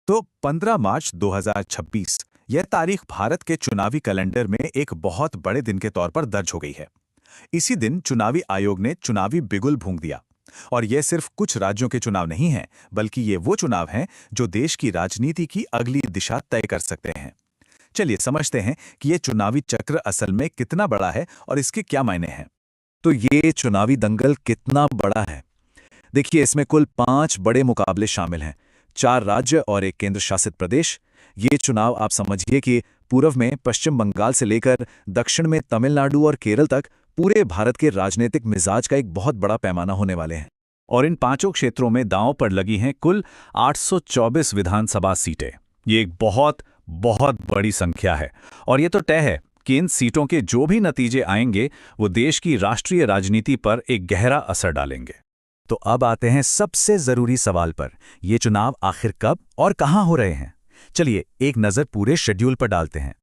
तो 15 मार्च 2026 यह तारीख भारत के चुनावी कैलेंडर में एक बहुत बड़े दिन के तौर पर दर्ज हो गई है। इसी दिन चुनावी आयोग ने चुनावी बिगुल फूंक दिया। और यह सिर्फ कुछ राज्यों के चुनाव नहीं हैं, बल्कि ये वो चुनाव हैं जो देश की राजनीति की अगली दिशा तय कर सकते हैं। चलिए समझते हैं कि ये चुनावी चक्र असल में कितना बड़ा है और इसके क्या मायने हैं। तो ये चुनावी दंगल कितना बड़ा है? देखिए, इसमें कुल 5 बड़े मुकाबले शामिल हैं, 4 राज्य और एक केंद्र शासित प्रदेश। ये चुनाव आप समझिए कि पूर्व में पश्चिम बंगाल से लेकर दक्षिण में तमिलनाडु और केरल तक पूरे भारत के राजनीतिक मिजाज का एक बहुत बड़ा पैमाना होने वाले हैं। और इन पांचों क्षेत्रों में दांव पर लगी हैं कुल 824 विधानसभा सीटें। ये एक बहुत बहुत बड़ी संख्या है और ये तो तय है कि इन सीटों के जो भी नतीजे आएंगे वो देश की राष्ट्रीय राजनीति पर एक गहरा असर डालेंगे। तो अब आते हैं सबसे जरूरी सवाल पर, ये चुनाव आखिर कब और कहां हो रहे हैं। चलिए एक नजर पूरे शेड्यूल पर डालते हैं।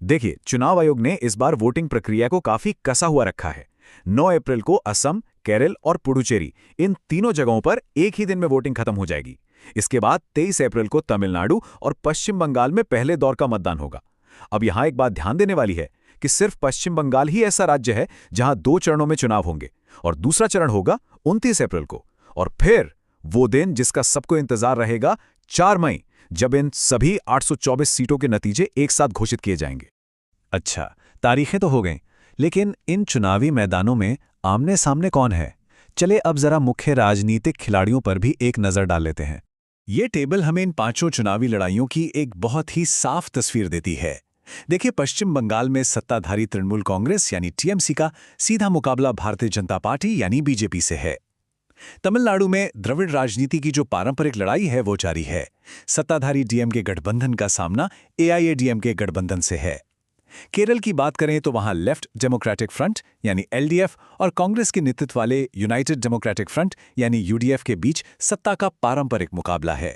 देखिए, चुनाव आयोग ने इस बार वोटिंग प्रक्रिया को काफी कसा हुआ रखा है। 9 अप्रैल को असम, केरल और पुडुचेरी, इन तीनों जगहों पर एक ही दिन में वोटिंग खत्म हो जाएगी। इसके बाद 23 अप्रैल को तमिलनाडु और पश्चिम बंगाल में पहले दौर का मतदान होगा। अब यहां एक बात ध्यान देने वाली है कि सिर्फ पश्चिम बंगाल ही ऐसा राज्य है जहां 2 चरणों में चुनाव होंगे और दूसरा चरण होगा 29 अप्रैल को। और फिर वो दिन जिसका सबको इंतजार रहेगा, 4 मई, जब इन सभी 824 सीटों के नतीजे एक साथ घोषित किए जाएंगे। अच्छा, तारीखें तो हो गईं, लेकिन इन चुनावी मैदानों में आमने सामने कौन है? चले अब जरा मुख्य राजनीतिक खिलाड़ियों पर भी एक नजर डाल लेते हैं। ये टेबल हमें इन पांचों चुनावी लड़ाइयों की एक बहुत ही साफ तस्वीर देती है। देखिए, पश्चिम बंगाल में सत्ताधारी तृणमूल कांग्रेस यानी टीएमसी का सीधा मुकाबला भारतीय जनता पार्टी यानी बीजेपी से है। तमिलनाडु में द्रविड़ राजनीति की जो पारंपरिक लड़ाई है वो जारी है। सत्ताधारी डीएमके गठबंधन का सामना एआईएडीएमके गठबंधन से है। केरल की बात करें तो वहां लेफ्ट डेमोक्रेटिक फ्रंट यानी एलडीएफ और कांग्रेस के नेतृत्व वाले यूनाइटेड डेमोक्रेटिक फ्रंट यानी यूडीएफ के बीच सत्ता का पारंपरिक मुकाबला है।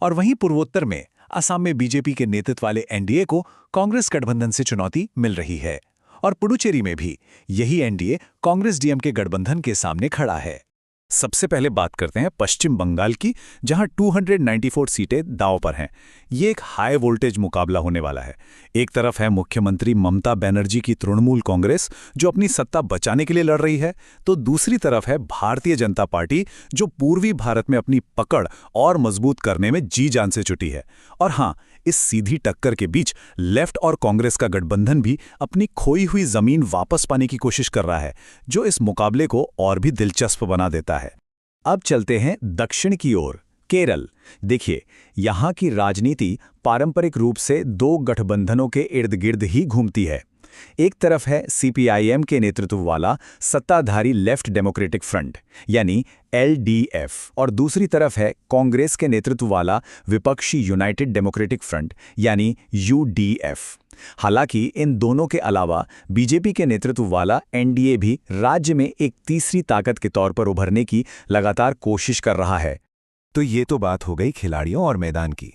और वहीं पूर्वोत्तर में असम में बीजेपी के नेतृत्व वाले एनडीए को कांग्रेस गठबंधन से चुनौती मिल रही है। और पुडुचेरी में भी यही एनडीए कांग्रेस डीएमके गठबंधन के सामने खड़ा है। सबसे पहले बात करते हैं पश्चिम बंगाल की, जहां 294 सीटें दांव पर हैं। ये एक हाई वोल्टेज मुकाबला होने वाला है। एक तरफ है मुख्यमंत्री ममता बनर्जी की तृणमूल कांग्रेस, जो अपनी सत्ता बचाने के लिए लड़ रही है, तो दूसरी तरफ है भारतीय जनता पार्टी, जो पूर्वी भारत में अपनी पकड़ और मजबूत करने में जी जान से जुटी है। और हां, इस सीधी टक्कर के बीच लेफ्ट और कांग्रेस का गठबंधन भी अपनी खोई हुई जमीन वापस पाने की कोशिश कर रहा है, जो इस मुकाबले को और भी दिलचस्प बना देता है। अब चलते हैं दक्षिण की ओर, केरल। देखिए, यहां की राजनीति पारंपरिक रूप से 2 गठबंधनों के इर्द गिर्द ही घूमती है। एक तरफ है सीपीआईएम के नेतृत्व वाला सत्ताधारी लेफ्ट डेमोक्रेटिक फ्रंट यानी एलडीएफ, और दूसरी तरफ है कांग्रेस के नेतृत्व वाला विपक्षी यूनाइटेड डेमोक्रेटिक फ्रंट यानी यूडीएफ। हालांकि इन दोनों के अलावा बीजेपी के नेतृत्व वाला एनडीए भी राज्य में एक तीसरी ताकत के तौर पर उभरने की लगातार कोशिश कर रहा है। तो ये तो बात हो गई खिलाड़ियों और मैदान की,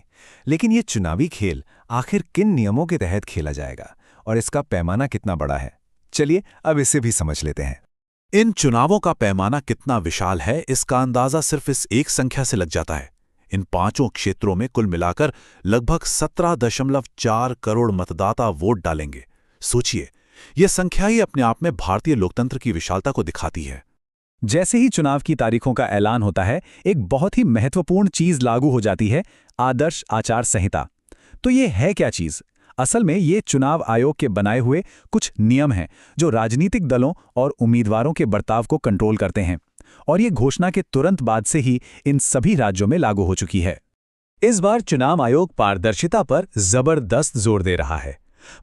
लेकिन ये चुनावी खेल आखिर किन नियमों के तहत खेला जाएगा और इसका पैमाना कितना बड़ा है? चलिए अब इसे भी समझ लेते हैं। इन चुनावों का पैमाना कितना विशाल है, इसका अंदाजा सिर्फ इस एक संख्या से लग जाता है। इन पांचों क्षेत्रों में कुल मिलाकर लगभग 17.4 करोड़ मतदाता वोट डालेंगे। सोचिए, यह संख्या ही अपने आप में भारतीय लोकतंत्र की विशालता को दिखाती है। जैसे ही चुनाव की तारीखों का ऐलान होता है, एक बहुत ही महत्वपूर्ण चीज लागू हो जाती है, आदर्श आचार संहिता। तो ये है क्या चीज? असल में ये चुनाव आयोग के बनाए हुए कुछ नियम हैं जो राजनीतिक दलों और उम्मीदवारों के बर्ताव को कंट्रोल करते हैं, और ये घोषणा के तुरंत बाद से ही इन सभी राज्यों में लागू हो चुकी है। इस बार चुनाव आयोग पारदर्शिता पर जबरदस्त जोर दे रहा है।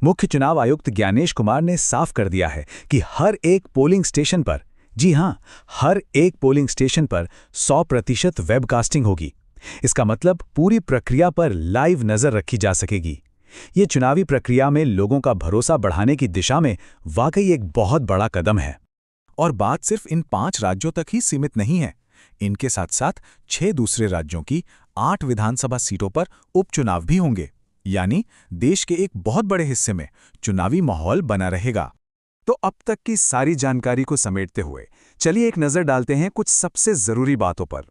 मुख्य चुनाव आयुक्त ज्ञानेश कुमार ने साफ कर दिया है कि हर एक पोलिंग स्टेशन पर, जी हां, हर एक पोलिंग स्टेशन पर 100% वेबकास्टिंग होगी। इसका मतलब पूरी प्रक्रिया पर लाइव नजर रखी जा सकेगी। ये चुनावी प्रक्रिया में लोगों का भरोसा बढ़ाने की दिशा में वाकई एक बहुत बड़ा कदम है। और बात सिर्फ इन 5 राज्यों तक ही सीमित नहीं है। इनके साथ साथ 6 दूसरे राज्यों की 8 विधानसभा सीटों पर उपचुनाव भी होंगे, यानी देश के एक बहुत बड़े हिस्से में चुनावी माहौल बना रहेगा। तो अब तक की सारी जानकारी को समेटते हुए चलिए एक नजर डालते हैं कुछ सबसे जरूरी बातों पर।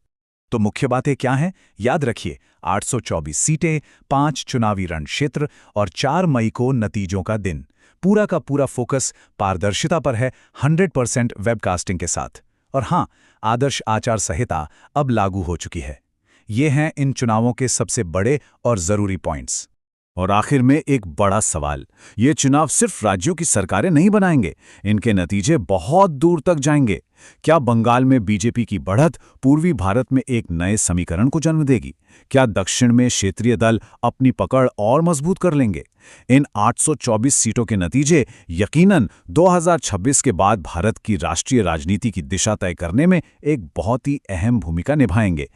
तो मुख्य बातें क्या हैं? याद रखिए, 824 सीटें, 5 चुनावी रण क्षेत्र और 4 मई को नतीजों का दिन। पूरा का पूरा फोकस पारदर्शिता पर है, 100% वेबकास्टिंग के साथ। और हाँ, आदर्श आचार संहिता अब लागू हो चुकी है। ये हैं इन चुनावों के सबसे बड़े और जरूरी पॉइंट्स। और आखिर में एक बड़ा सवाल, ये चुनाव सिर्फ राज्यों की सरकारें नहीं बनाएंगे, इनके नतीजे बहुत दूर तक जाएंगे। क्या बंगाल में बीजेपी की बढ़त पूर्वी भारत में एक नए समीकरण को जन्म देगी? क्या दक्षिण में क्षेत्रीय दल अपनी पकड़ और मजबूत कर लेंगे? इन 824 सीटों के नतीजे यकीनन 2026 के बाद भारत की राष्ट्रीय राजनीति की दिशा तय करने में एक बहुत ही अहम भूमिका निभाएंगे।